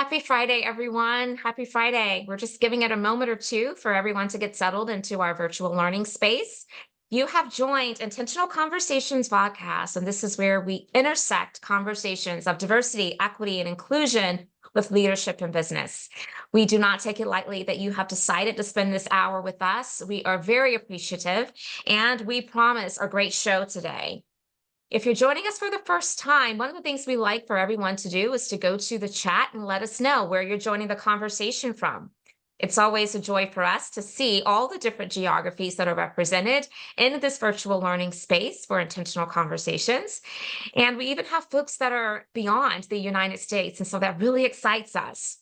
Happy Friday, everyone. Happy Friday. We're just giving it a moment or two for everyone to get settled into our virtual learning space. You have joined Intentional Conversations VodCast, and this is where we intersect conversations of diversity, equity, and inclusion with leadership in business. We do not take it lightly that you have decided to spend this hour with us. We are very appreciative, and we promise a great show today. If you're joining us for the first time, one of the things we like for everyone to do is to go to the chat and let us know where you're joining the conversation from. It's always a joy for us to see all the different geographies that are represented in this virtual learning space for intentional conversations. And we even have folks that are beyond the United States. And so that really excites us.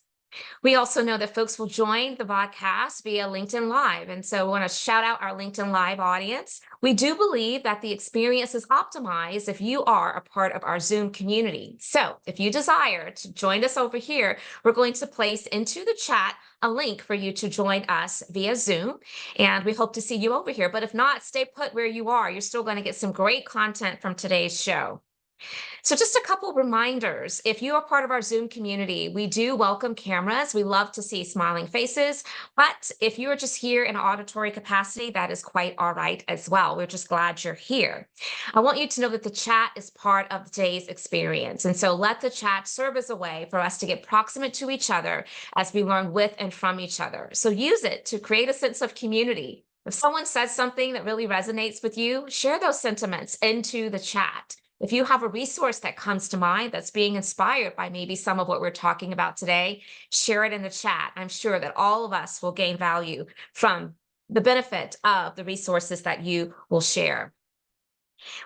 We also know that folks will join the podcast via LinkedIn Live. And so we want to shout out our LinkedIn Live audience. We do believe that the experience is optimized if you are a part of our Zoom community. So if you desire to join us over here, we're going to place into the chat a link for you to join us via Zoom. And we hope to see you over here. But if not, stay put where you are. You're still going to get some great content from today's show. So just a couple reminders. If you are part of our Zoom community, we do welcome cameras. We love to see smiling faces. But if you are just here in an auditory capacity, that is quite all right as well. We're just glad you're here. I want you to know that the chat is part of today's experience. And so let the chat serve as a way for us to get proximate to each other as we learn with and from each other. So use it to create a sense of community. If someone says something that really resonates with you, share those sentiments into the chat. If you have a resource that comes to mind that's being inspired by maybe some of what we're talking about today, share it in the chat. I'm sure that all of us will gain value from the benefit of the resources that you will share.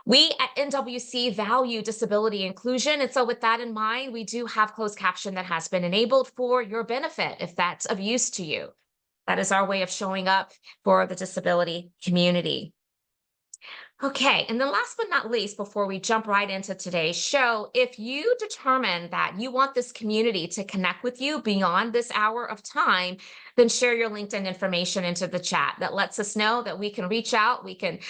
We at NWC value disability inclusion. And so with that in mind, we do have closed caption that has been enabled for your benefit if that's of use to you. That is our way of showing up for the disability community. Okay, and then last but not least, before we jump right into today's show, if you determine that you want this community to connect with you beyond this hour of time, then share your LinkedIn information into the chat. That lets us know that we can reach out, we can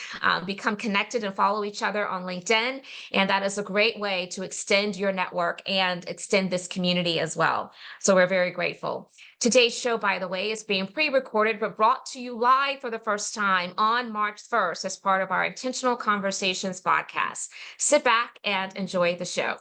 become connected and follow each other on LinkedIn. And that is a great way to extend your network and extend this community as well. So we're very grateful. Today's show, by the way, is being pre-recorded but brought to you live for the first time on March 1st as part of our Intentional Conversations VodCast. Sit back and enjoy the show.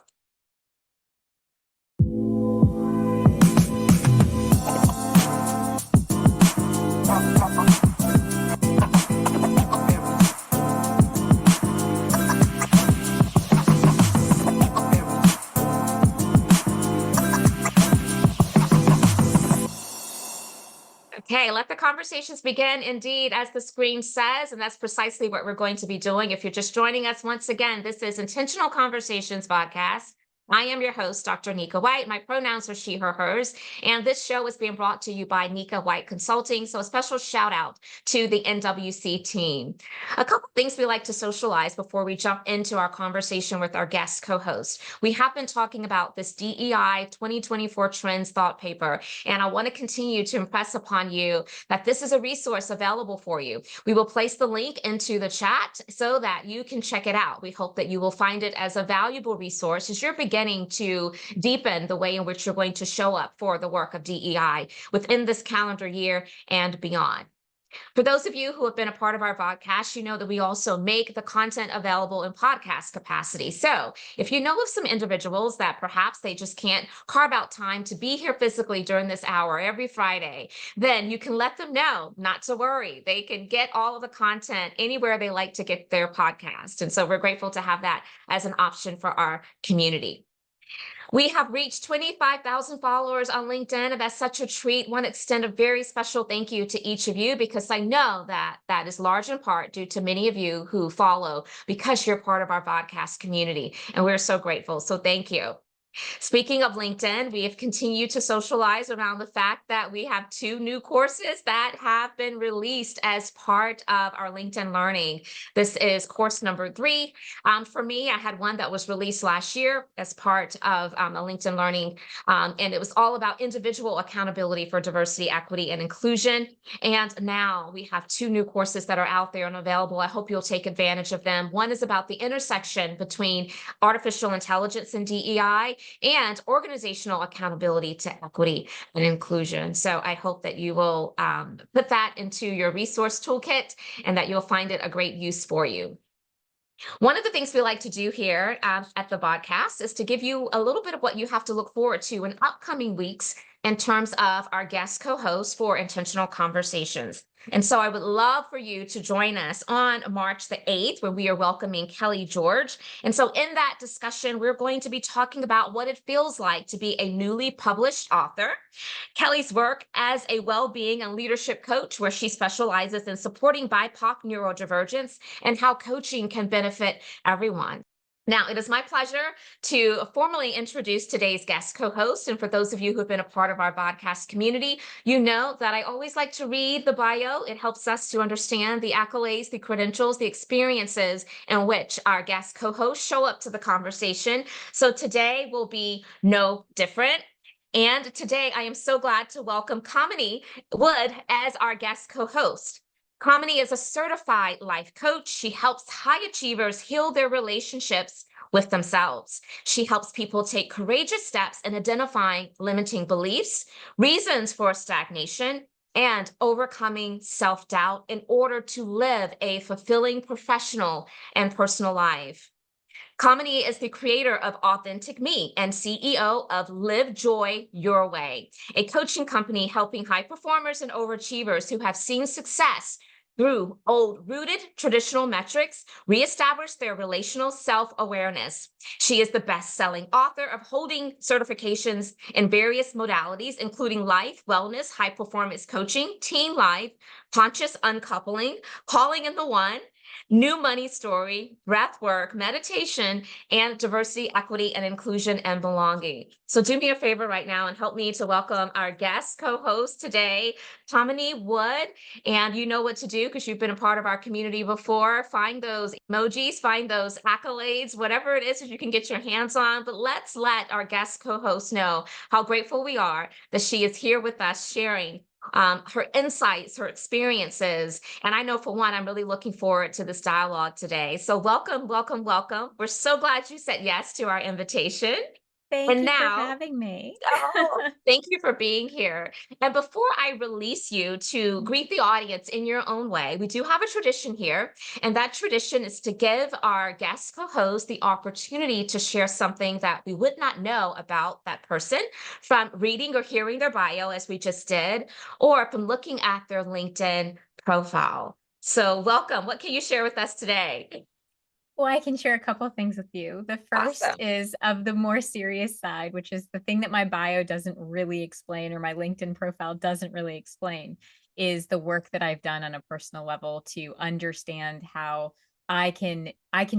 Okay, let the conversations begin indeed, as the screen says, and that's precisely what we're going to be doing. If you're just joining us once again, this is Intentional Conversations VodCast. I am your host, Dr. Nika White. My pronouns are she, her, hers. And this show is being brought to you by Nika White Consulting. So a special shout out to the NWC team. A couple things we like to socialize before we jump into our conversation with our guest co-host. We have been talking about this DEI 2024 Trends Thought Paper, and I want to continue to impress upon you that this is a resource available for you. We will place the link into the chat so that you can check it out. We hope that you will find it as a valuable resource as you're beginning to deepen the way in which you're going to show up for the work of DEI within this calendar year and beyond. For those of you who have been a part of our VodCast, you know that we also make the content available in podcast capacity. So if you know of some individuals that perhaps they just can't carve out time to be here physically during this hour every Friday, then you can let them know not to worry. They can get all of the content anywhere they like to get their podcast. And so we're grateful to have that as an option for our community. We have reached 25,000 followers on LinkedIn, and that's such a treat. I want to extend a very special thank you to each of you because I know that that is large in part due to many of you who follow because you're part of our podcast community, and we're so grateful. So thank you. Speaking of LinkedIn, we have continued to socialize around the fact that we have 2 new courses that have been released as part of our LinkedIn Learning. This is course number 3. For me, I had one that was released last year as part of a LinkedIn Learning, and it was all about individual accountability for diversity, equity, and inclusion. And now we have 2 new courses that are out there and available. I hope you'll take advantage of them. One is about the intersection between artificial intelligence and DEI, and organizational accountability to equity and inclusion. So I hope that you will put that into your resource toolkit and that you'll find it a great use for you. One of the things we like to do here at the podcast is to give you a little bit of what you have to look forward to in upcoming weeks in terms of our guest co-hosts for Intentional Conversations. And so I would love for you to join us on March the 8th, where we are welcoming Kelly George. And so in that discussion, we're going to be talking about what it feels like to be a newly published author. Kelly's work as a well-being and leadership coach, where she specializes in supporting BIPOC neurodivergence and how coaching can benefit everyone. Now, it is my pleasure to formally introduce today's guest co-host. And for those of you who have been a part of our podcast community, you know that I always like to read the bio. It helps us to understand the accolades, the credentials, the experiences in which our guest co-hosts show up to the conversation. So today will be no different. And today I am so glad to welcome Kamini Wood as our guest co-host. Kamini is a certified life coach. She helps high achievers heal their relationships with themselves. She helps people take courageous steps in identifying limiting beliefs, reasons for stagnation, and overcoming self-doubt in order to live a fulfilling professional and personal life. Kamini is the creator of Authentic Me and CEO of Live Joy Your Way, a coaching company helping high performers and overachievers who have seen success through old-rooted traditional metrics, reestablish their relational self-awareness. She is the best-selling author of holding certifications in various modalities, including life, wellness, high-performance coaching, team life, conscious uncoupling, calling in the one, new money story, breath work, meditation, and diversity, equity, and inclusion and belonging. So do me a favor right now and help me to welcome our guest co-host today, Kamini Wood. And you know what to do because you've been a part of our community before. Find those emojis, find those accolades, whatever it is that you can get your hands on. But let's let our guest co-host know how grateful we are that she is here with us sharing her insights, her experiences. And I know for one, I'm really looking forward to this dialogue today. So welcome, welcome, welcome. We're so glad you said yes to our invitation. Thank And you for now, having me. oh, thank you for being here. And before I release you to greet the audience in your own way, we do have a tradition here. And that tradition is to give our guest co-host the opportunity to share something that we would not know about that person from reading or hearing their bio, as we just did, or from looking at their LinkedIn profile. So welcome. What can you share with us today? Well, I can share a couple of things with you. The first Awesome. is of the more serious side, which is the thing that my bio doesn't really explain or my LinkedIn profile doesn't really explain, is the work that I've done on a personal level to understand how I can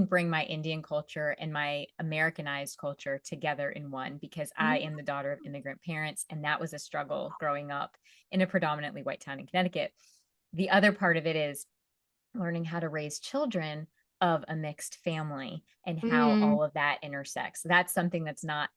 bring my Indian culture and my Americanized culture together in one because I am the daughter of immigrant parents and that was a struggle growing up in a predominantly white town in Connecticut. The other part of it is learning how to raise children of a mixed family and how Mm. all of that intersects. That's something that's not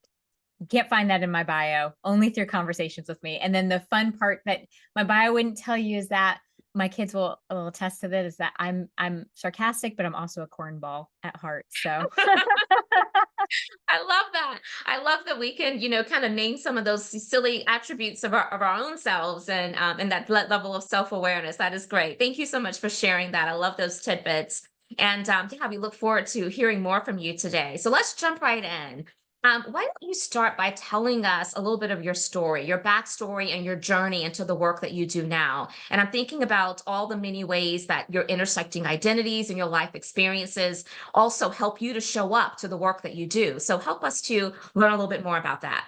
you can't find that in my bio, only through conversations with me. And then the fun part that my bio wouldn't tell you is that my kids will attest to that is that I'm sarcastic, but I'm also a cornball at heart. So I love that. I love that we can, kind of name some of those silly attributes of our own selves and that level of self-awareness. That is great. Thank you so much for sharing that. I love those tidbits. And yeah, we look forward to hearing more from you today. So let's jump right in. Why don't you start by telling us a little bit of your story, your backstory, and your journey into the work that you do now? And I'm thinking about all the many ways that your intersecting identities and your life experiences also help you to show up to the work that you do. So help us to learn a little bit more about that.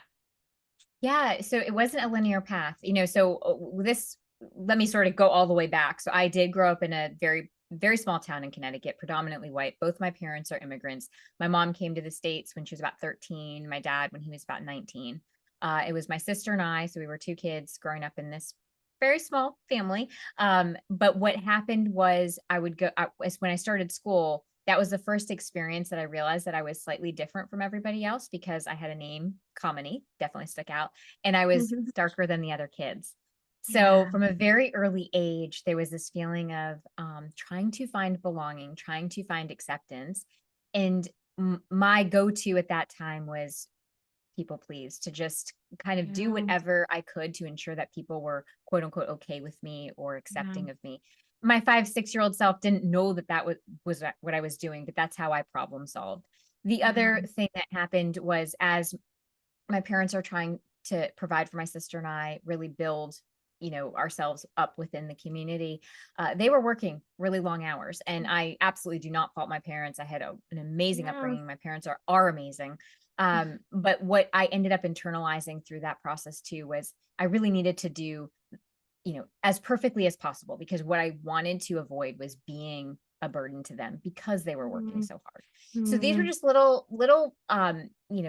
yeah, so it wasn't a linear path, so this let me sort of go all the way back. So I did grow up in a very, very small town in Connecticut, predominantly white. Both my parents are immigrants. My mom came to the States when she was about 13, my dad when he was about 19. It was my sister and I, so we were two kids growing up in this very small family. But what happened was when I started school, that was the first experience that I realized that I was slightly different from everybody else because I had a name, Kamini, definitely stuck out, and I was Mhm. darker than the other kids. So Yeah. from a very early age, there was this feeling of trying to find belonging, trying to find acceptance. And my go to at that time was people please, to just kind of do Yeah. whatever I could to ensure that people were quote unquote okay with me or Yeah. accepting of me. My 5, 6 year old self didn't know that was what I was doing, but that's how I problem solved. The other Yeah. thing that happened was, as my parents are trying to provide for my sister and I, really build, ourselves up within the community. They were working really long hours, and I absolutely do not fault my parents. I had an amazing Yeah. upbringing. My parents are amazing. But what I ended up internalizing through that process too was I really needed to do, as perfectly as possible, because what I wanted to avoid was being a burden to them because they were working Mm, so hard. So these were mm, just little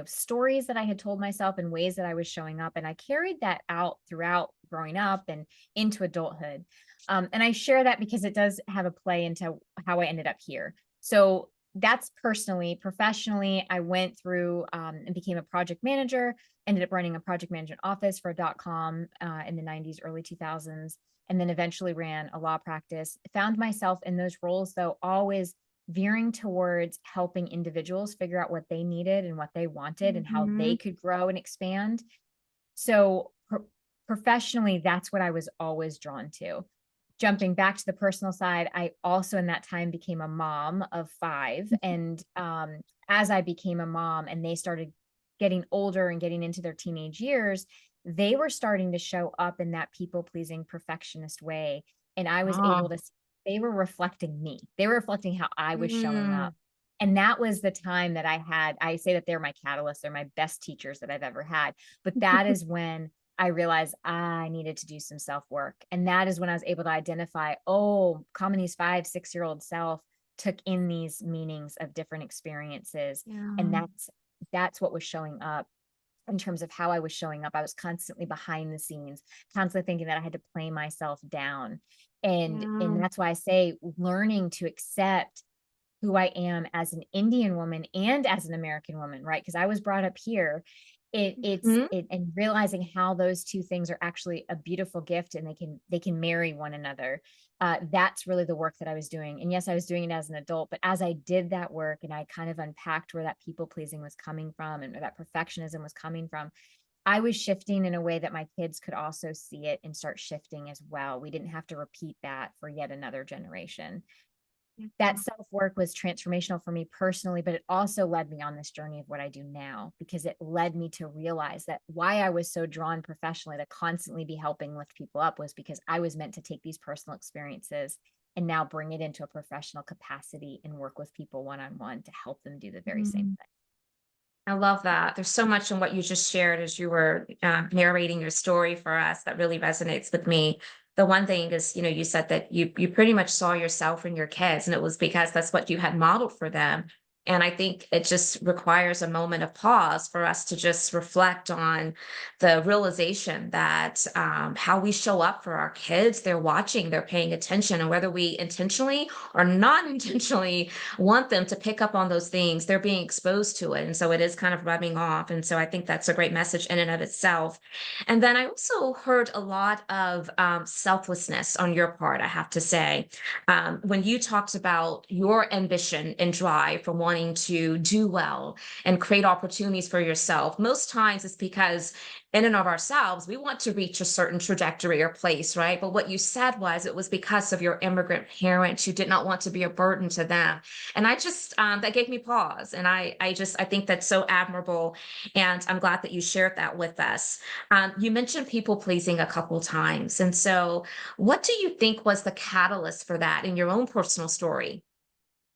stories that I had told myself and ways that I was showing up, and I carried that out throughout growing up and into adulthood. And I share that because it does have a play into how I ended up here. So that's personally. Professionally, I went through and became a project manager, ended up running a project management office for a .com in the 90s, early 2000s, and then eventually ran a law practice. Found myself in those roles, though, always veering towards helping individuals figure out what they needed and what they wanted and how they mhm. could grow and expand. So professionally, that's what I was always drawn to. Jumping back to the personal side, I also in that time became a mom of 5. And as I became a mom and they started getting older and getting into their teenage years, they were starting to show up in that people pleasing perfectionist way. And I was Oh, able to see they were reflecting me. They were reflecting how I was showing up. mm, And that was the time that I say that they're my catalysts, they're my best teachers that I've ever had. But that is when I realized I needed to do some self work. And that is when I was able to identify, oh, Kamini's 5, 6 year old self took in these meanings of different experiences. And yeah, that's what was showing up in terms of how I was showing up. I was constantly behind the scenes, constantly thinking that I had to play myself down. And yeah, that's why I say learning to accept who I am as an Indian woman and as an American woman, right? Because I was brought up here. mhm, And realizing how those two things are actually a beautiful gift and they can marry one another. That's really the work that I was doing. And yes, I was doing it as an adult, but as I did that work and I kind of unpacked where that people pleasing was coming from and where that perfectionism was coming from, I was shifting in a way that my kids could also see it and start shifting as well. We didn't have to repeat that for yet another generation. yeah, That self-work was transformational for me personally, but it also led me on this journey of what I do now, because it led me to realize that why I was so drawn professionally to constantly be helping lift people up was because I was meant to take these personal experiences and now bring it into a professional capacity and work with people one-on-one to help them do the very same mm. thing. I love that. There's so much in what you just shared as you were narrating your story for us that really resonates with me. The one thing is, you said that you pretty much saw yourself in your kids, and it was because that's what you had modeled for them. And I think it just requires a moment of pause for us to just reflect on the realization that how we show up for our kids, they're watching, they're paying attention, and whether we intentionally or not intentionally want them to pick up on those things, they're being exposed to it. And so it is kind of rubbing off. And so I think that's a great message in and of itself. And then I also heard a lot of selflessness on your part, I have to say. When you talked about your ambition and drive for wanting to do well and create opportunities for yourself, most times it's because in and of ourselves, we want to reach a certain trajectory or place, right? But what you said was it was because of your immigrant parents. You did not want to be a burden to them. And I just that gave me pause, and I think that's so admirable, and I'm glad that you shared that with us. You mentioned people pleasing a couple times, and so what do you think was the catalyst for that in your own personal story?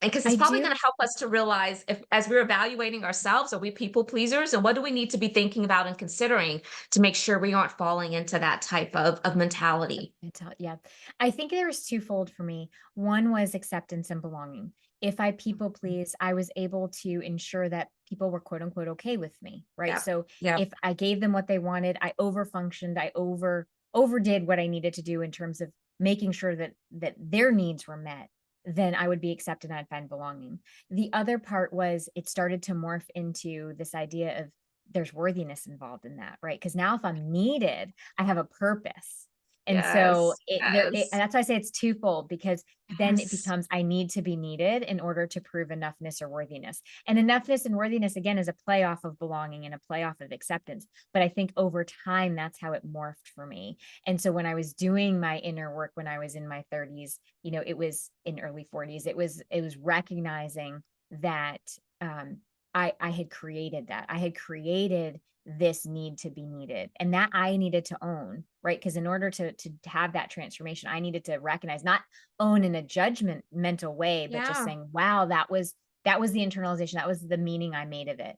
And because it's I probably do going to help us to realize if, as we're evaluating ourselves, are we people pleasers, and what do we need to be thinking about and considering to make sure we aren't falling into that type of mentality? Yeah. I think there was twofold for me. One was acceptance and belonging. If I people please, I was able to ensure that people were quote unquote okay with me, right? Yeah. So Yeah. if I gave them what they wanted, I over functioned, I overdid what I needed to do in terms of making sure that their needs were met, then I would be accepted and I'd find belonging. The other part was it started to morph into this idea of there's worthiness involved in that, right? Because now if I'm needed, I have a purpose. And so Yes. Yes. that's why I say it's twofold, because then it Yes. becomes, I need to be needed in order to prove enoughness or worthiness. And enoughness and worthiness, again, is a play off of belonging and a play off of acceptance. But I think over time, that's how it morphed for me. And so when I was doing my inner work, when I was in my 30s, it was in early 40s, it was recognizing that I had created that. I had created this need to be needed, and that I needed to own, right? Because in order to have that transformation, I needed to recognize, not own in a judgment mental way, but just Yeah. saying, wow, that was the internalization, that was the meaning I made of it.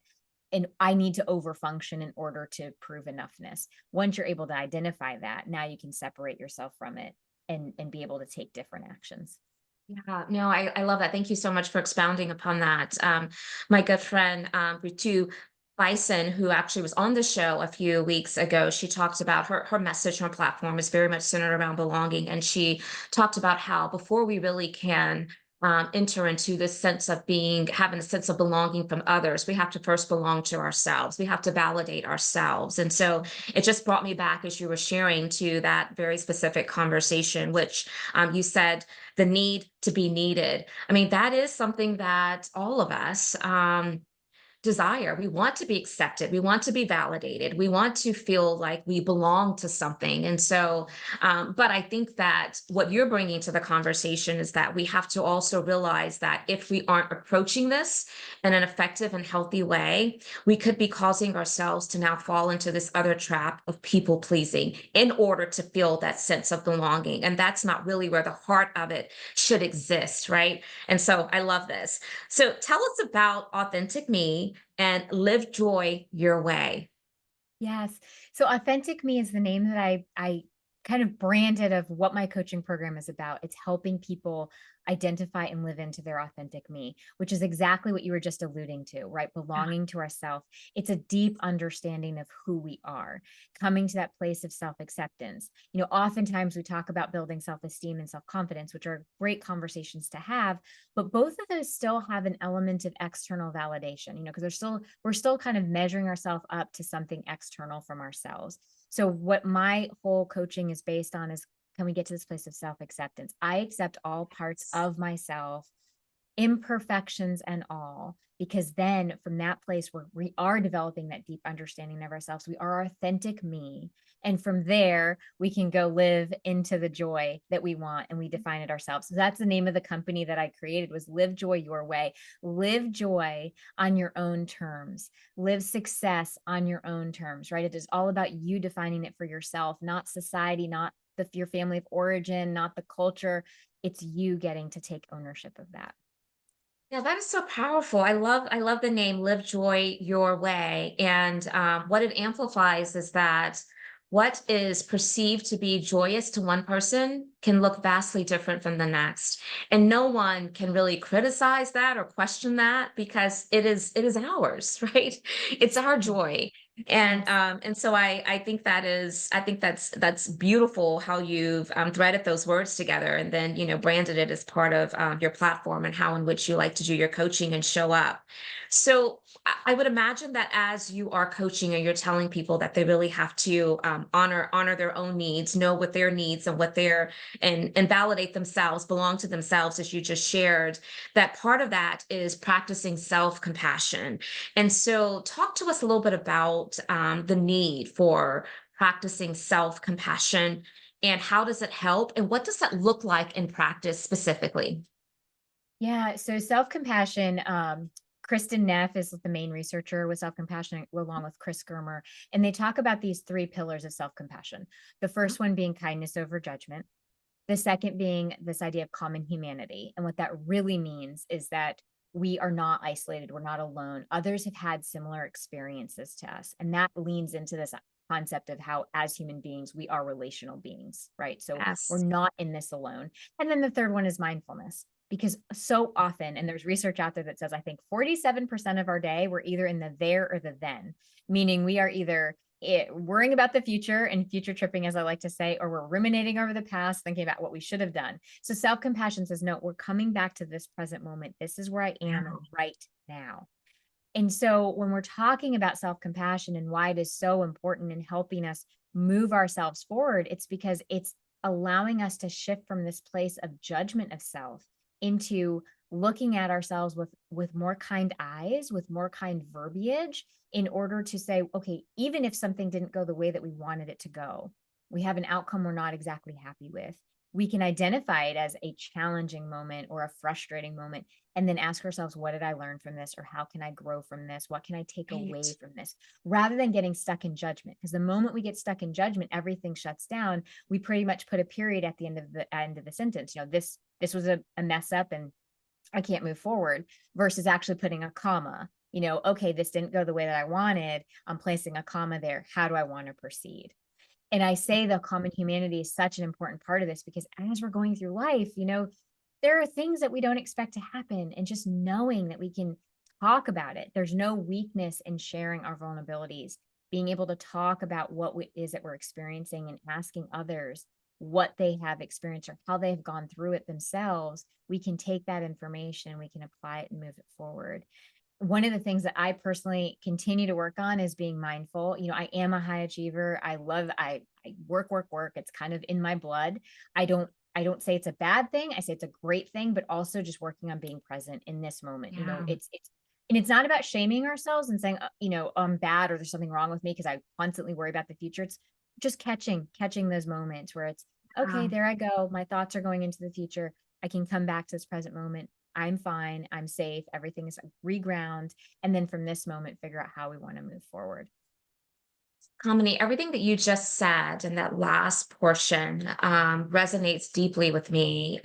And I need to overfunction in order to prove enoughness. Once you're able to identify that, now you can separate yourself from it and be able to take different actions. Yeah, no, I love that. Thank you so much for expounding upon that. My good friend, Ritu Bison, who actually was on the show a few weeks ago, she talked about her message, her platform is very much centered around belonging. And she talked about how before we really can enter into this sense of having a sense of belonging from others, we have to first belong to ourselves. We have to validate ourselves. And so it just brought me back as you were sharing to that very specific conversation, which you said the need to be needed. I mean, that is something that all of us desire. We want to be accepted. We want to be validated. We want to feel like we belong to something. And so, but I think that what you're bringing to the conversation is that we have to also realize that if we aren't approaching this in an effective and healthy way, we could be causing ourselves to now fall into this other trap of people pleasing in order to feel that sense of belonging. And that's not really where the heart of it should exist, right? And so I love this. So tell us about Authentic Me and Live Joy Your Way. Yes. So Authentic Me is the name that I kind of branded of what my coaching program is about. It's helping people identify and live into their authentic me, which is exactly what you were just alluding to, right? Yeah. Belonging to ourselves. It's a deep understanding of who we are, coming to that place of self-acceptance. Oftentimes we talk about building self-esteem and self-confidence, which are great conversations to have, but both of those still have an element of external validation, because we're still kind of measuring ourselves up to something external from ourselves. So what my whole coaching is based on is, can we get to this place of self-acceptance? I accept all parts of myself, imperfections and all, because then from that place where we are developing that deep understanding of ourselves, we are authentic me. And from there, we can go live into the joy that we want, and we define it ourselves. So that's the name of the company that I created, was Live Joy Your Way. Live joy on your own terms. Live success on your own terms, right? It is all about you defining it for yourself, not society, not your family of origin, not the culture. It's you getting to take ownership of that. Yeah, that is so powerful. I love the name Live Joy Your Way. And what it amplifies is that what is perceived to be joyous to one person can look vastly different from the next. And no one can really criticize that or question that because it is ours, right? It's our Mm. joy. Yes. And so I think that's beautiful how you've threaded those words together and then branded it as part of your platform and how in which you like to do your coaching and show up. So I would imagine that as you are coaching and you're telling people that they really have to honor their own needs, know what their needs and what their and validate themselves, belong to themselves, as you just shared, that part of that is practicing self-compassion. And so, talk to us a little bit about the need for practicing self compassion and how does it help? And what does that look like in practice specifically? Yeah. So self-compassion, Kristen Neff is the main researcher with self-compassion, along with Chris Germer. And they talk about these three pillars of self-compassion. The first one being kindness over judgment. The second being this idea of common humanity. And what that really means is that we are not isolated, we're not alone. Others have had similar experiences to us. And that leans into this concept of how, as human beings, we are relational beings, right? So we're Yes. not in this alone. And then the third one is mindfulness. Because so often, and there's research out there that says, I think 47% of our day, we're either in the there or the then, meaning we are either worrying about the future and future tripping, as I like to say, or we're ruminating over the past, thinking about what we should have done. So self-compassion says, no, we're coming back to this present moment. This is where I am Yeah. right now. And so when we're talking about self-compassion and why it is so important in helping us move ourselves forward, it's because allowing us to shift from this place of judgment of self into looking at ourselves with more kind eyes, with more kind verbiage, in order to say, okay, even if something didn't go the way that we wanted it to go, we have an outcome we're not exactly happy with, we can identify it as a challenging moment or a frustrating moment, and then ask ourselves, what did I learn from this? Or how can I grow from this? What can I take away Right. from this? Rather than getting stuck in judgment. Because the moment we get stuck in judgment, everything shuts down. We pretty much put a period at the end of the sentence. This was a mess up and I can't move forward, versus actually putting a comma. Okay, this didn't go the way that I wanted. I'm placing a comma there. How do I want to proceed? And I say the common humanity is such an important part of this, because as we're going through life, there are things that we don't expect to happen. And just knowing that we can talk about it, there's no weakness in sharing our vulnerabilities, being able to talk about what it is that we're experiencing and asking others what they have experienced or how they've gone through it themselves. We can take that information, we can apply it and move it forward. One of the things that I personally continue to work on is being mindful. I am a high achiever. I work, work, work. It's kind of in my blood. I don't say it's a bad thing. I say it's a great thing, but also just working on being present in this moment. Yeah. It's not about shaming ourselves and saying, I'm bad or there's something wrong with me because I constantly worry about the future. It's just catching those moments where it's okay, Um, there I go. My thoughts are going into the future. I can come back to this present moment. I'm fine. I'm safe. Everything is reground. And then from this moment, figure out how we want to move forward. Kamini, everything that you just said in that last portion resonates deeply with me.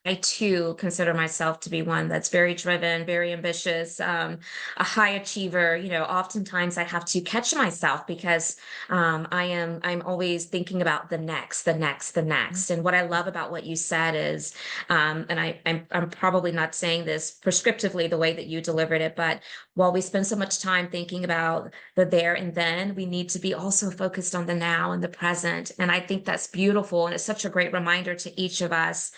I too consider myself to be one that's very driven, very ambitious, a high achiever. Oftentimes I have to catch myself because I'm always thinking about the next, the next, the next. And what I love about what you said is, and I'm probably not saying this prescriptively the way that you delivered it, but while we spend so much time thinking about the there and then, we need to be also focused on the now and the present. And I think that's beautiful. And it's such a great reminder to each of us.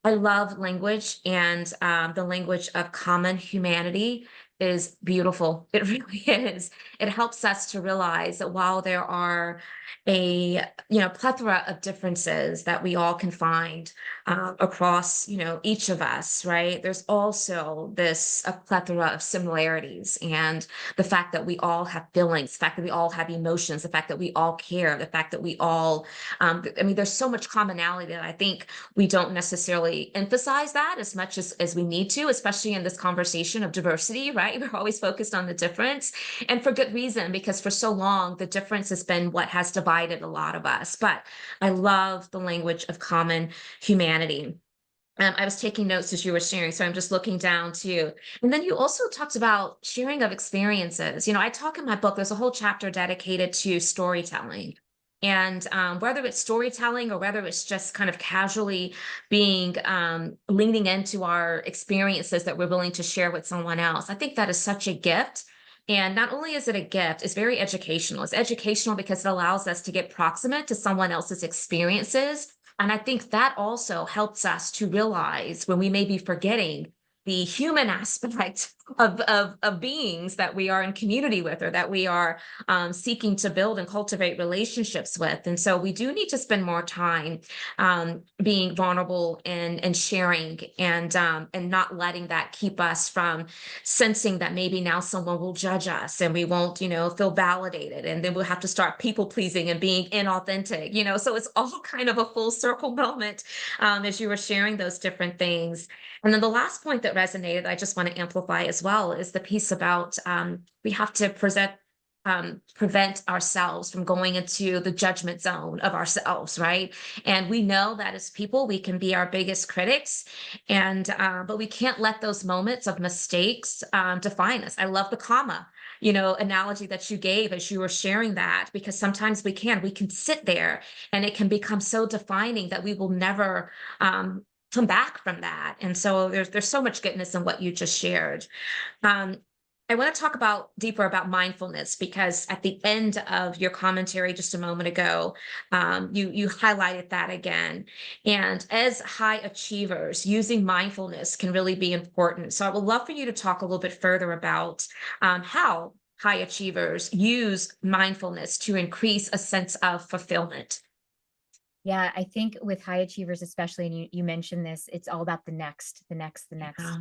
I love language, and the language of common humanity is beautiful. It really is. It helps us to realize that while there are a plethora of differences that we all can find across each of us, right? There's also this a plethora of similarities, and the fact that we all have feelings, the fact that we all have emotions, the fact that we all care, the fact that we all I mean, there's so much commonality that I think we don't necessarily emphasize that as much as we need to, especially in this conversation of diversity, right? We're always focused on the difference, and for good reason, because for so long the difference has been what has divided a lot of us. But I love the language of common humanity. I was taking notes as you were sharing, so I'm just looking down too. And then you also talked about sharing of experiences. I talk in my book, there's a whole chapter dedicated to storytelling. And whether it's storytelling or whether it's just kind of casually being leaning into our experiences that we're willing to share with someone else, I think that is such a gift. And not only is it a gift, it's very educational. It's educational because it allows us to get proximate to someone else's experiences, and I think that also helps us to realize when we may be forgetting the human aspect of beings that we are in community with, or that we are seeking to build and cultivate relationships with. And so we do need to spend more time being vulnerable and sharing, and not letting that keep us from sensing that maybe now someone will judge us and we won't feel validated, and then we'll have to start people pleasing and being inauthentic. So it's all kind of a full circle moment as you were sharing those different things. And then the last point that resonated, I just want to amplify as well, is the piece about we have to prevent ourselves from going into the judgment zone of ourselves, right? And we know that as people, we can be our biggest critics, and but we can't let those moments of mistakes define us. I love the comma, analogy that you gave as you were sharing that, because sometimes we can sit there and it can become so defining that we will never come back from that. And so there's so much goodness in what you just shared. Um, I want to talk deeper about mindfulness, because at the end of your commentary just a moment ago, you highlighted that again. And as high achievers, using mindfulness can really be important. So I would love for you to talk a little bit further about how high achievers use mindfulness to increase a sense of fulfillment. Yeah, I think with high achievers, especially, and you mentioned this, it's all about the next, the next, the next. Yeah.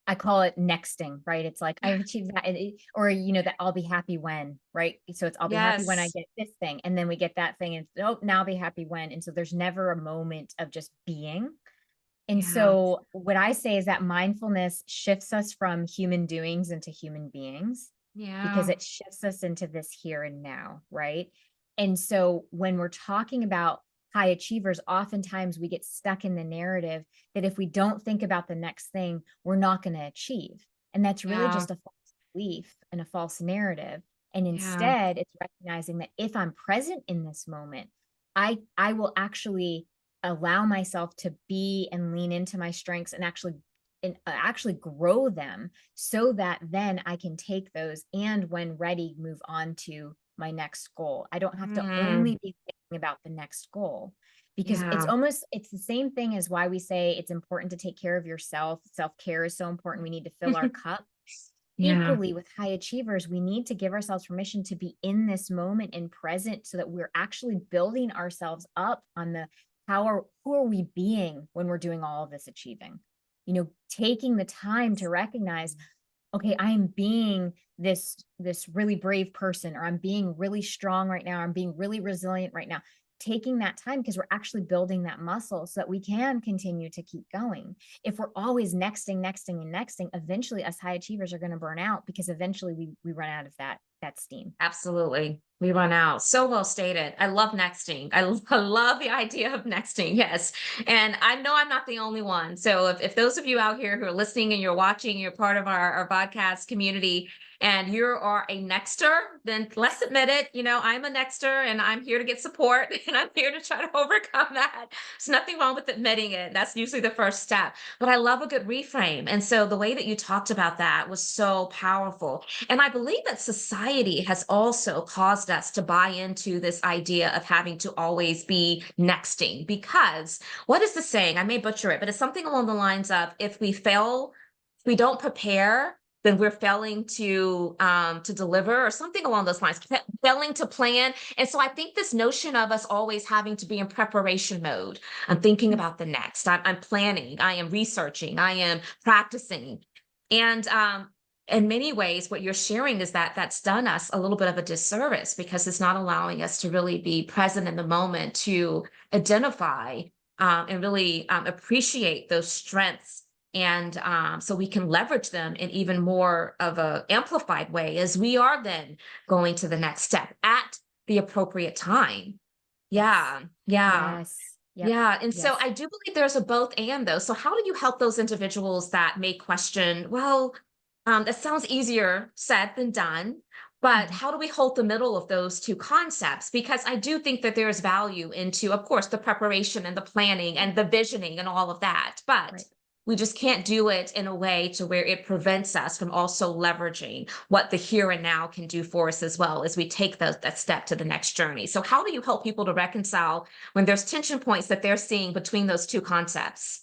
I call it nexting, right? It's like I've achieved that, or that I'll be happy when, right? So it's I'll be happy when I Yes. get this thing, and then we get that thing, and oh, now I'll be happy when, and so there's never a moment of just being. And Yeah. so what I say is that mindfulness shifts us from human doings into human beings because Yeah. it shifts us into this here and now, right? And so when we're talking about high achievers, oftentimes we get stuck in the narrative that if we don't think about the next thing, we're not going to achieve. And that's really Yeah. just a false belief and a false narrative. And Yeah. instead, it's recognizing that if I'm present in this moment, I will actually allow myself to be and lean into my strengths and actually grow them so that then I can take those and when ready move on to my next goal. I don't have to Mm, only be thinking about the next goal because yeah. it's the same thing as why we say it's important to take care of yourself. Self-care is so important. We need to fill our cup. Yeah. Equally with high achievers, we need to give ourselves permission to be in this moment and present so that we're actually building ourselves up on the who are we being when we're doing all of this achieving, taking the time to recognize, okay, I am being this really brave person, or I'm being really strong right now, or I'm being really resilient right now. Taking that time because we're actually building that muscle so that we can continue to keep going. If we're always nexting and nexting, eventually us high achievers are going to burn out because eventually we run out of that steam. Absolutely. We run out. So well stated. I love nexting. I love the idea of nexting. Yes. And I know I'm not the only one. So if those of you out here who are listening and you're watching, you're part of our podcast community and you are a nexter, then let's admit it. I'm a nexter and I'm here to get support and I'm here to try to overcome that. There's nothing wrong with admitting it. That's usually the first step. But I love a good reframe. And so the way that you talked about that was so powerful. And I believe that society has also caused us to buy into this idea of having to always be nexting because what is the saying? I may butcher it, but it's something along the lines of if we don't prepare, then we're failing to deliver or something along those lines, failing to plan. And so I think this notion of us always having to be in preparation mode. I'm thinking about the next. I'm planning. I am researching. I am practicing. And in many ways, what you're sharing is that that's done us a little bit of a disservice because it's not allowing us to really be present in the moment to identify and really appreciate those strengths. And so we can leverage them in even more of a amplified way as we are then going to the next step at the appropriate time. Yes. Yeah, yeah. Yes. Yep. Yeah, and so Yes. I do believe there's a both and though. So how do you help those individuals that may question, well, that sounds easier said than done, but Mhm. how do we hold the middle of those two concepts? Because I do think that there's value into, of course, the preparation and the planning and the visioning and all of that, but Right. we just can't do it in a way to where it prevents us from also leveraging what the here and now can do for us as well as we take that step to the next journey. So how do you help people to reconcile when there's tension points that they're seeing between those two concepts?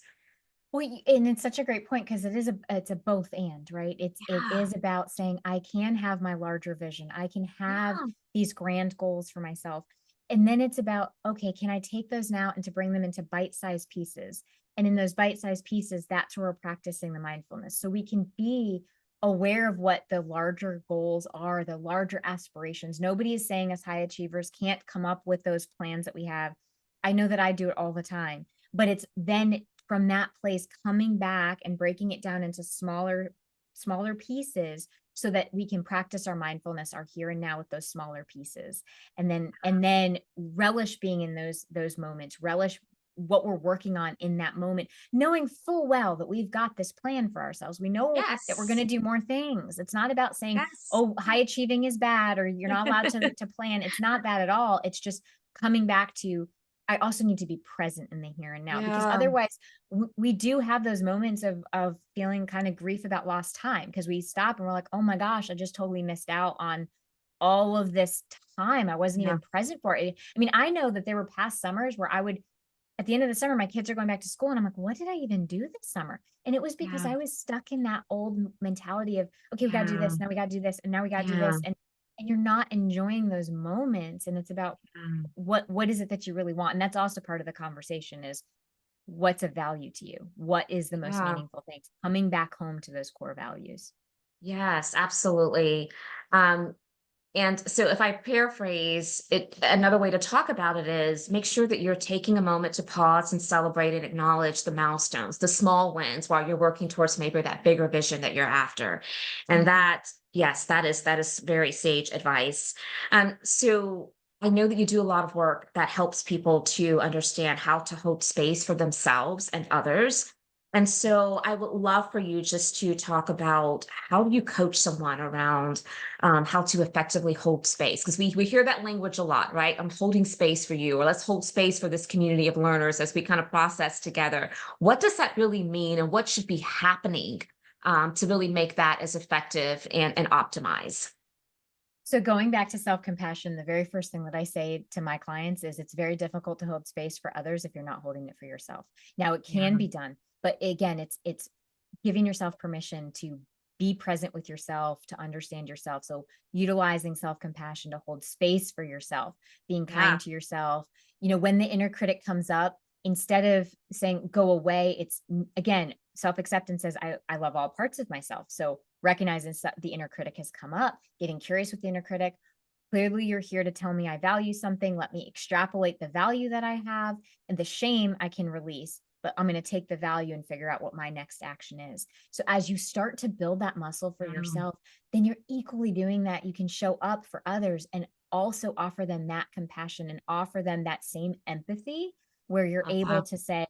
Well, and it's such a great point because it's a both and, right? It Yeah, is about saying I can have my larger vision. I can have yeah, these grand goals for myself. And then it's about, okay, can I take those now and to bring them into bite-sized pieces? And in those bite-sized pieces, that's where we're practicing the mindfulness. So we can be aware of what the larger goals are, the larger aspirations. Nobody is saying us high achievers can't come up with those plans that we have. I know that I do it all the time, but it's then from that place coming back and breaking it down into smaller pieces so that we can practice our mindfulness, our here and now with those smaller pieces, and then relish being in those moments, relish what we're working on in that moment, knowing full well that we've got this plan for ourselves. We know that we're going yes, to do more things. It's not about saying, yes. oh, high achieving is bad or you're not allowed to plan. It's not that at all. It's just coming back to, I also need to be present in the here and now, because Yeah, otherwise we do have those moments of feeling kind of grief about lost time because we stop and we're like, oh my gosh, I just totally missed out on all of this time. I wasn't yeah, even present for it. I mean, I know that there were past summers where I would, at the end of the summer, my kids are going back to school and I'm like, what did I even do this summer? And it was because yeah, I was stuck in that old mentality of, okay, we got to do yeah, this. Now we got to do this. And now we got to do yeah, this. and you're not enjoying those moments. And it's about Mm. what is it that you really want? And that's also part of the conversation is what's of value to you? What is the most Yeah. meaningful thing? Coming back home to those core values. Yes, absolutely. Um, And so if I paraphrase it, another way to talk about it is make sure that you're taking a moment to pause and celebrate and acknowledge the milestones, the small wins while you're working towards maybe that bigger vision that you're after. And Mhm. that, yes, that is very sage advice. So I know that you do a lot of work that helps people to understand how to hold space for themselves and others. And so I would love for you just to talk about how do you coach someone around how to effectively hold space because we hear that language a lot, right? I'm holding space for you, or let's hold space for this community of learners as we kind of process together. What does that really mean, and what should be happening to really make that as effective and optimize? So going back to self-compassion, the very first thing that I say to my clients is it's very difficult to hold space for others if you're not holding it for yourself. Now it Yeah. can be done, but again, it's giving yourself permission to be present with yourself, to understand yourself. So utilizing self-compassion to hold space for yourself, being Yeah. kind to yourself. When the inner critic comes up, instead of saying go away, it's again, self-acceptance says I love all parts of myself. So recognizing the inner critic has come up, getting curious with the inner critic. Clearly, you're here to tell me I value something. Let me extrapolate the value that I have, and the shame I can release. But I'm going to take the value and figure out what my next action is. So, as you start to build that muscle for Mm. yourself, then you're equally doing that. You can show up for others and also offer them that compassion and offer them that same empathy where you're Love able that. to say,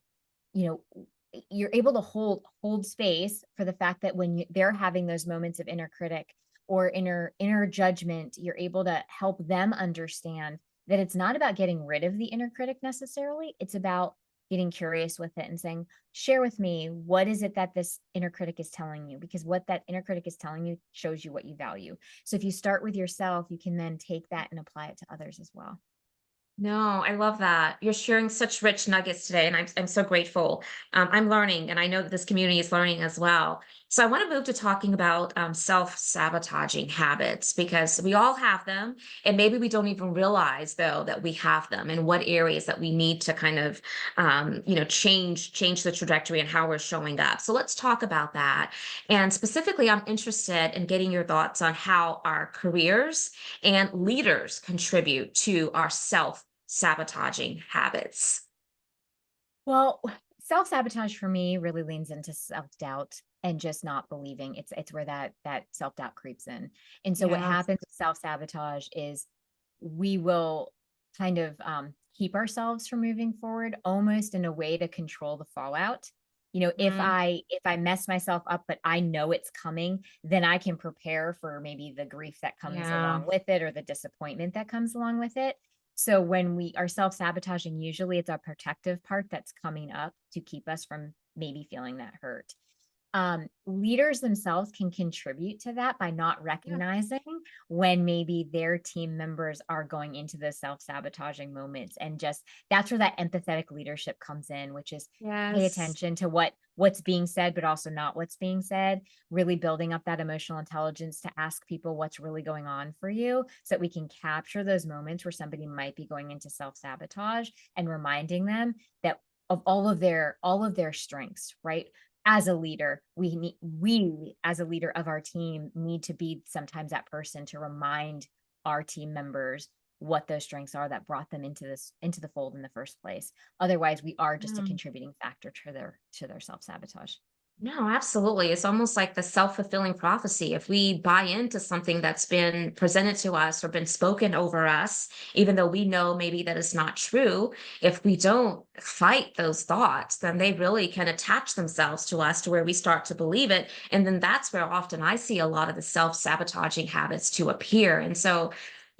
you know, you're able to hold space for the fact that when they're having those moments of inner critic or inner judgment, you're able to help them understand that it's not about getting rid of the inner critic necessarily. It's about getting curious with it and saying, share with me, what is it that this inner critic is telling you? Because what that inner critic is telling you shows you what you value. So if you start with yourself, you can then take that and apply it to others as well. No, I love that. You're sharing such rich nuggets today, and I'm so grateful. I'm learning, and I know that this community is learning as well. So I want to move to talking about self-sabotaging habits because we all have them, and maybe we don't even realize though that we have them, and what areas that we need to kind of, change the trajectory and how we're showing up. So let's talk about that. And specifically, I'm interested in getting your thoughts on how our careers and leaders contribute to our self-sabotaging habits. Well, self-sabotage for me really leans into self-doubt and just not believing. It's where that self-doubt creeps in. And so what Yeah. happens with self-sabotage is we will kind of keep ourselves from moving forward almost in a way to control the fallout. If Mhm. I mess myself up, but I know it's coming, then I can prepare for maybe the grief that comes Yeah. along with it or the disappointment that comes along with it. So when we are self-sabotaging, usually it's our protective part that's coming up to keep us from maybe feeling that hurt. Leaders themselves can contribute to that by not Yeah. recognizing when maybe their team members are going into the self-sabotaging moments. And just that's where that empathetic leadership comes in, which is pay Yes. attention to what's being said, but also not what's being said, really building up that emotional intelligence to ask people what's really going on for you so that we can capture those moments where somebody might be going into self-sabotage and reminding them that of all of their strengths, right? As a leader, we as a leader of our team need to be sometimes that person to remind our team members what those strengths are that brought them into the fold in the first place. Otherwise, we are just a Mm. contributing factor to their self-sabotage. No, absolutely. It's almost like the self-fulfilling prophecy. If we buy into something that's been presented to us or been spoken over us, even though we know maybe that it's not true, if we don't fight those thoughts, then they really can attach themselves to us to where we start to believe it. And then that's where often I see a lot of the self-sabotaging habits to appear. And so,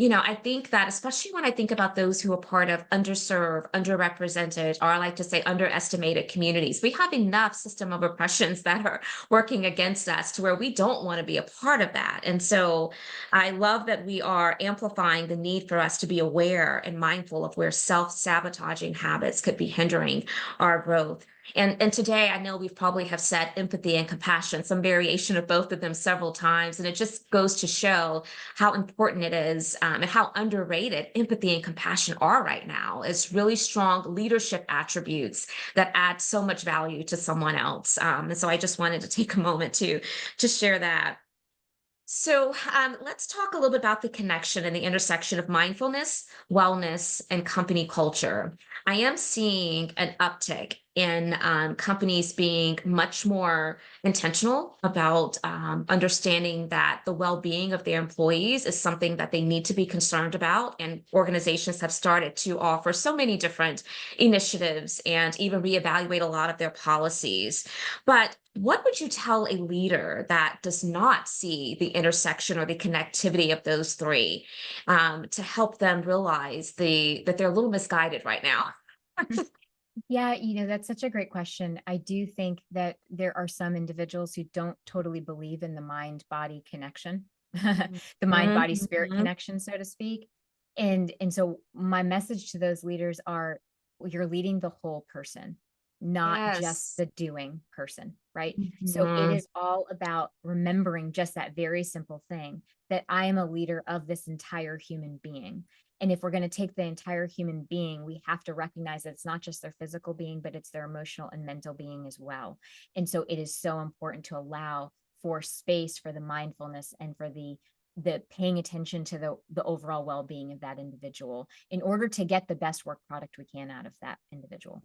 I think that especially when I think about those who are part of underserved, underrepresented, or I like to say underestimated communities, we have enough system of oppressions that are working against us to where we don't want to be a part of that. And so I love that we are amplifying the need for us to be aware and mindful of where self-sabotaging habits could be hindering our growth. And today I know we've probably have said empathy and compassion, some variation of both of them several times. And it just goes to show how important it is, and how underrated empathy and compassion are right now. It's really strong leadership attributes that add so much value to someone else. And so I just wanted to take a moment to share that. So, let's talk a little bit about the connection and the intersection of mindfulness, wellness, and company culture. I am seeing an uptick in companies being much more intentional about understanding that the well being of their employees is something that they need to be concerned about. And organizations have started to offer so many different initiatives and even reevaluate a lot of their policies. But what would you tell a leader that does not see the intersection or the connectivity of those three, to help them realize that they're a little misguided right now? Yeah, that's such a great question. I do think that there are some individuals who don't totally believe in the mind body connection, the mind body spirit Mhm. connection, so to speak. And so my message to those leaders are, well, you're leading the whole person, not just Yes. the doing person, right? So it Mhm. is all about remembering just that very simple thing, that I am a leader of this entire human being. And if we're going to take the entire human being, we have to recognize that it's not just their physical being, but it's their emotional and mental being as well. And so it is so important to allow for space for the mindfulness and for the paying attention to the overall well-being of that individual in order to get the best work product we can out of that individual.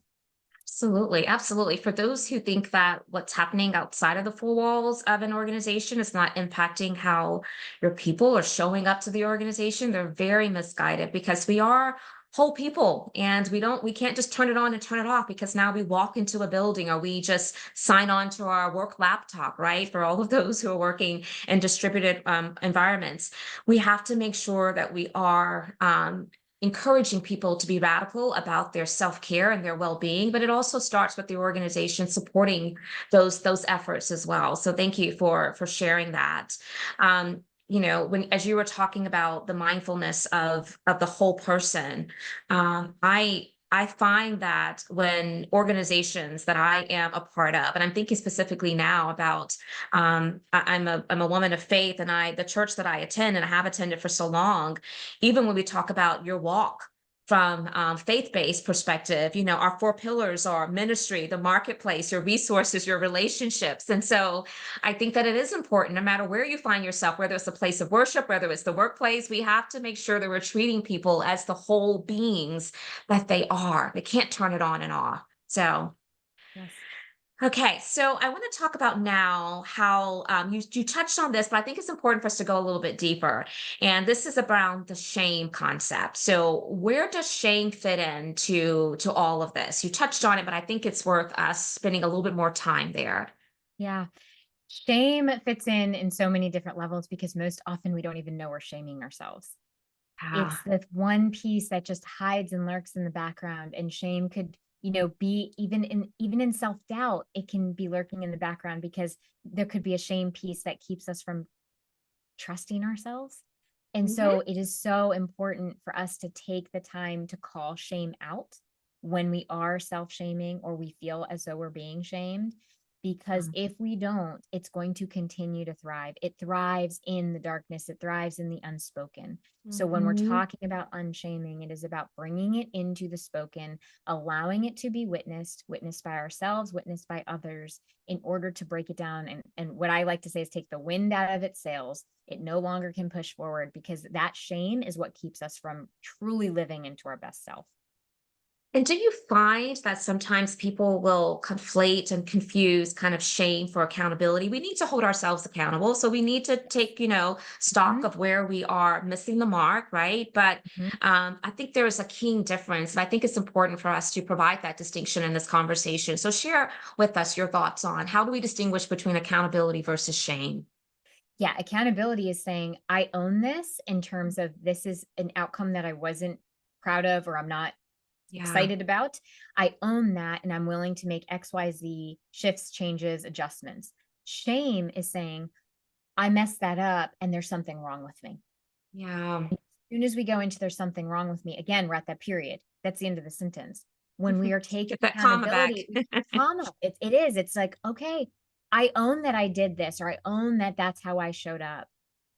Absolutely, absolutely. For those who think that what's happening outside of the four walls of an organization is not impacting how your people are showing up to the organization, they're very misguided because we are whole people and we can't just turn it on and turn it off because now we walk into a building or we just sign on to our work laptop, right? For all of those who are working in distributed environments, we have to make sure that we are encouraging people to be radical about their self-care and their well-being, but it also starts with the organization supporting those efforts as well. So thank you for sharing that. When as you were talking about the mindfulness of the whole person, I find that when organizations that I am a part of, and I'm thinking specifically now about, I'm a woman of faith, and the church that I attend and I have attended for so long, even when we talk about your walk from faith-based perspective, our four pillars are ministry, the marketplace, your resources, your relationships. And so I think that it is important, no matter where you find yourself, whether it's a place of worship, whether it's the workplace, we have to make sure that we're treating people as the whole beings that they are. They can't turn it on and off. So Yes. okay, so I want to talk about now how, you touched on this, but I think it's important for us to go a little bit deeper. And this is around the shame concept. So where does shame fit into all of this? You touched on it, but I think it's worth us spending a little bit more time there. Yeah. Shame fits in so many different levels because most often we don't even know we're shaming ourselves. Yeah. It's the one piece that just hides and lurks in the background, and shame could, be even in self-doubt, it can be lurking in the background because there could be a shame piece that keeps us from trusting ourselves. And Hmm. so it is so important for us to take the time to call shame out when we are self-shaming or we feel as though we're being shamed. Because if we don't, it's going to continue to thrive. It thrives in the darkness, it thrives in the unspoken. So when we're Hmm. talking about unshaming, it is about bringing it into the spoken, allowing it to be witnessed by ourselves, witnessed by others, in order to break it down. And what I like to say is take the wind out of its sails. It no longer can push forward because that shame is what keeps us from truly living into our best self. And do you find that sometimes people will conflate and confuse kind of shame for accountability? We need to hold ourselves accountable. So we need to take, stock Mhm, of where we are missing the mark, right? But mhm. I think there is a keen difference. And I think it's important for us to provide that distinction in this conversation. So share with us your thoughts on how do we distinguish between accountability versus shame? Yeah, accountability is saying, I own this in terms of this is an outcome that I wasn't proud of or I'm not Yeah. excited about. I own that and I'm willing to make XYZ shifts, changes, adjustments. Shame is saying, I messed that up and there's something wrong with me. Yeah. As soon as we go into there's something wrong with me, again, we're at that period. That's the end of the sentence. when we are taking Get that comma back. accountability, trauma, it is, it's like, okay, I own that I did this, or I own that that's how I showed up,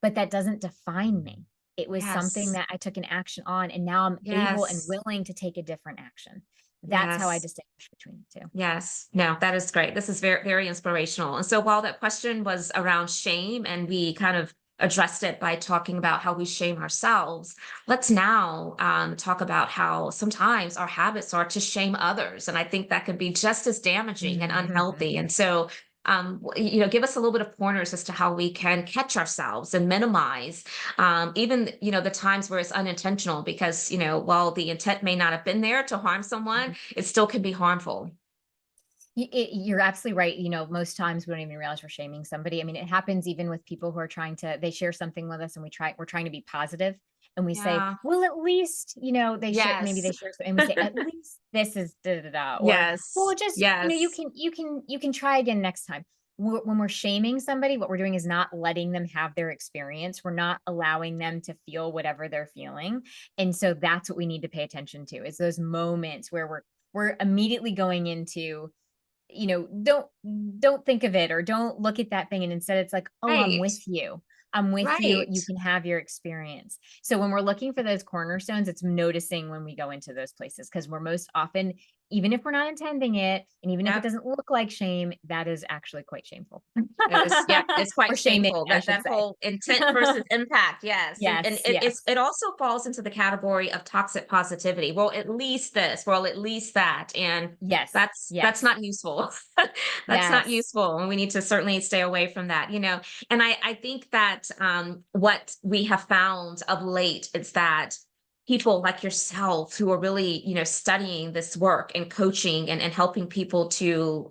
but that doesn't define me. It was something Yes. that I took an action on, and now I'm able and Yes. willing to take a different action. That's how I Yes. distinguish between the two. Yes. No, that is great. This is very, very inspirational. And so while that question was around shame and we kind of addressed it by talking about how we shame ourselves, let's now talk about how sometimes our habits are to shame others. And I think that can be just as damaging and unhealthy. And so give us a little bit of pointers as to how we can catch ourselves and minimize even the times where it's unintentional, because while the intent may not have been there to harm someone, it still can be harmful. You're absolutely right. Most times we don't even realize we're shaming somebody. I mean, it happens even with people who are they share something with us, and we're trying to be positive, and we say, Yeah. well, at least, maybe Yes. they share, and we say, at least this is da da da, or, well, Yes. just, Yes. you can try again next time. When we're shaming somebody, what we're doing is not letting them have their experience. We're not allowing them to feel whatever they're feeling. And so that's what we need to pay attention to, is those moments where we're immediately going into, don't think of it, or don't look at that thing. And instead it's like, oh, I'm Right. with you. I'm with you. Right. You can have your experience. So when we're looking for those cornerstones, it's noticing when we go into those places, because we're most often, even if we're not intending it, and even if it Yep. doesn't look like shame, that is actually quite shameful. Yeah, it's Or quite shaming, shameful, I that should that say. whole intent versus impact. Yes. And Yes, it's yes, it also falls into the category of toxic positivity. Well, at least this, well, at least that. And yes, that's yes, not useful. That's not yes. useful. And we need to certainly stay away from that. And I think that what we have found of late is that people like yourself who are really, studying this work and coaching and helping people to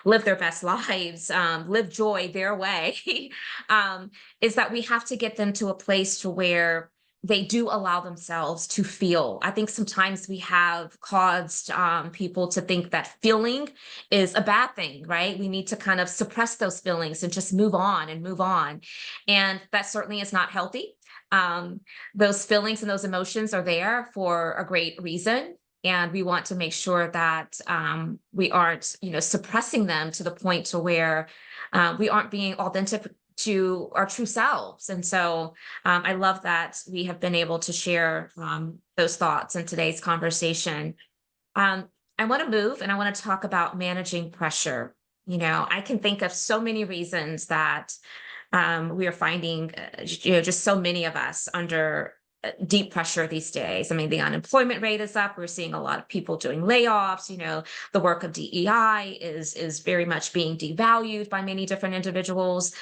live their best lives, live joy their way, um, is that we have to get them to a place to where they do allow themselves to feel. I think sometimes we have caused people to think that feeling is a bad thing, right? We need to kind of suppress those feelings and just move on and move on. And that certainly is not healthy. Um, those feelings and those emotions are there for a great reason. And we want to make sure that we aren't, suppressing them to the point to where we aren't being authentic to our true selves. And so I love that we have been able to share those thoughts in today's conversation. Um, I want to move and I want to talk about managing pressure. I can think of so many reasons that we are finding, just so many of us under deep pressure these days. I mean, the unemployment rate is up. We're seeing a lot of people doing layoffs. The work of DEI is very much being devalued by many different individuals.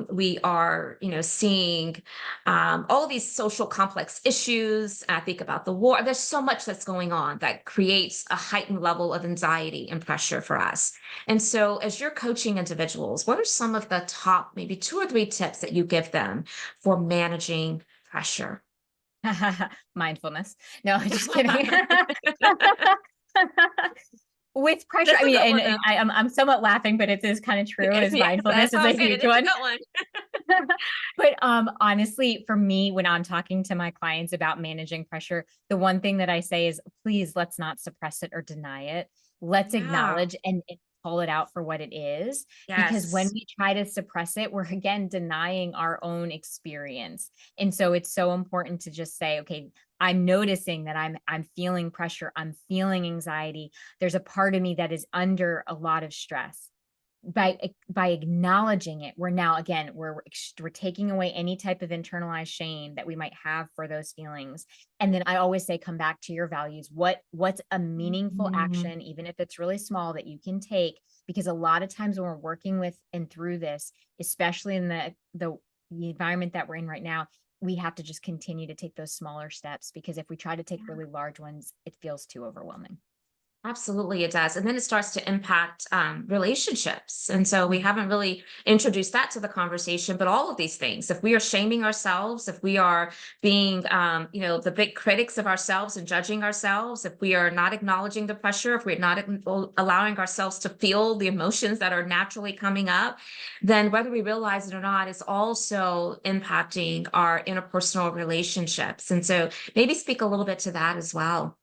We are, seeing all of these social complex issues. I think about the war. There's so much that's going on that creates a heightened level of anxiety and pressure for us. And so, as you're coaching individuals, what are some of the top, maybe 2 or 3 tips that you give them for managing pressure? Mindfulness. No, I'm just kidding. With pressure, That's I a mean, good and one, though. I'm somewhat laughing, but it is kind of true, is Yeah, mindfulness that's is what a I'm saying. huge It's a one. good one. But honestly, for me, when I'm talking to my clients about managing pressure, the one thing that I say is, please, let's not suppress it or deny it. Let's Yeah. acknowledge and call it out for what it is. Because when Yes. we try to suppress it, we're again denying our own experience. And so it's so important to just say, okay, I'm noticing that I'm feeling pressure, I'm feeling anxiety. There's a part of me that is under a lot of stress. By acknowledging it, we're now, again, we're taking away any type of internalized shame that we might have for those feelings. And then I always say, come back to your values. What's a meaningful Mhm. action, even if it's really small, that you can take? Because a lot of times when we're working with and through this, especially in the environment that we're in right now, we have to just continue to take those smaller steps, because if we try to take really large ones, it feels too overwhelming. Absolutely, it does. And then it starts to impact relationships. And so we Mhm. haven't really introduced that to the conversation, but all of these things, if we are shaming ourselves, if we are being, the big critics of ourselves and judging ourselves, if we are not acknowledging the pressure, if we're not allowing ourselves to feel the emotions that are naturally coming up, then whether we realize it or not, it's also impacting our interpersonal relationships. And so maybe speak a little bit to that as well.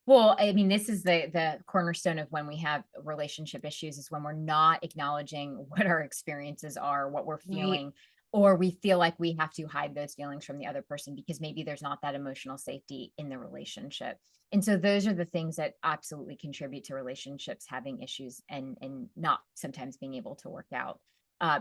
Well, I mean, this is the cornerstone of when we have relationship issues is when we're not acknowledging what our experiences are, what we're Right. feeling, or we feel like we have to hide those feelings from the other person because maybe there's not that emotional safety in the relationship. And so those are the things that absolutely contribute to relationships having issues and not sometimes being able to work out,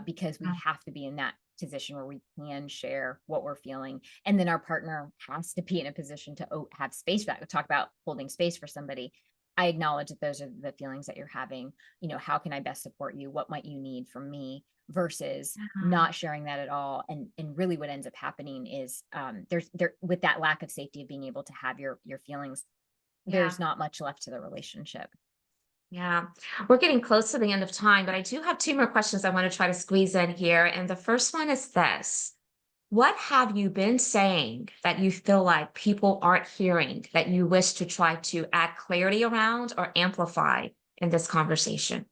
because we have to be in that position where we can share what we're feeling, and then our partner has to be in a position to have space for that. We talk about holding space for somebody. I acknowledge that those are the feelings that you're having. How can I best support you? What might you need from me? Versus Yeah. not sharing that at all. And really what ends up happening is, there's there with that lack of safety of being able to have your feelings, Yeah. there's not much left to the relationship. Yeah, we're getting close to the end of time, but I do have two more questions I want to try to squeeze in here. And the first one is this. What have you been saying that you feel like people aren't hearing that you wish to try to add clarity around or amplify in this conversation?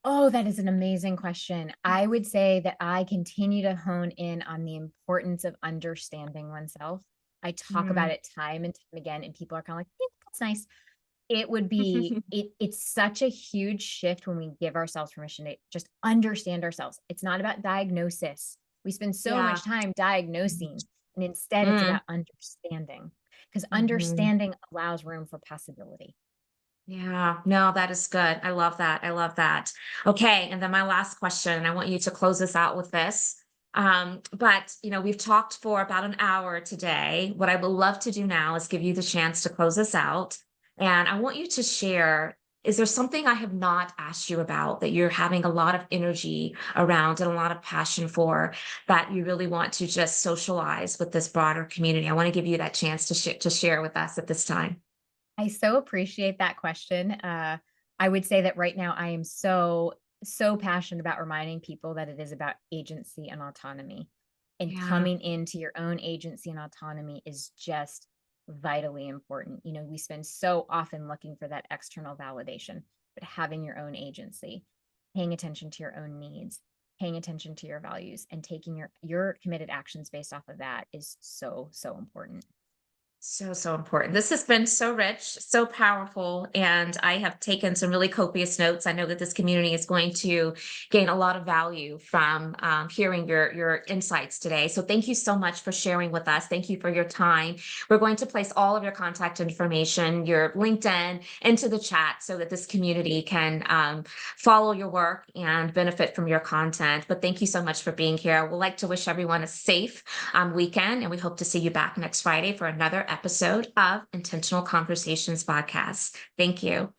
Oh, that is an amazing question. I would say that I continue to hone in on the importance of understanding oneself. I talk about Mm. it time and time again, and people are kind of like, "Yeah, that's nice." It's such a huge shift when we give ourselves permission to just understand ourselves. It's not about diagnosis. We spend so Yeah. much time diagnosing, and instead it's Mm. about understanding, because Mhm. understanding allows room for possibility. Yeah, no, that is good. I love that. I love that. Okay, and then my last question, and I want you to close this out with this. But we've talked for about an hour today. What I would love to do now is give you the chance to close this out. And I want you to share, is there something I have not asked you about that you're having a lot of energy around and a lot of passion for that you really want to just socialize with this broader community? I want to give you that chance to share with us at this time. I so appreciate that question. I would say that right now I am so passionate about reminding people that it is about agency and autonomy. And Yeah. coming into your own agency and autonomy is just vitally important. We spend so often looking for that external validation, but having your own agency, paying attention to your own needs, paying attention to your values, and taking your committed actions based off of that is so important. So, so important. This has been so rich, so powerful, and I have taken some really copious notes. I know that this community is going to gain a lot of value from hearing your insights today. So, thank you so much for sharing with us. Thank you for your time. We're going to place all of your contact information, your LinkedIn, into the chat so that this community can follow your work and benefit from your content. But thank you so much for being here. We'd like to wish everyone a safe weekend, and we hope to see you back next Friday for another episode of Intentional Conversations podcast. Thank you.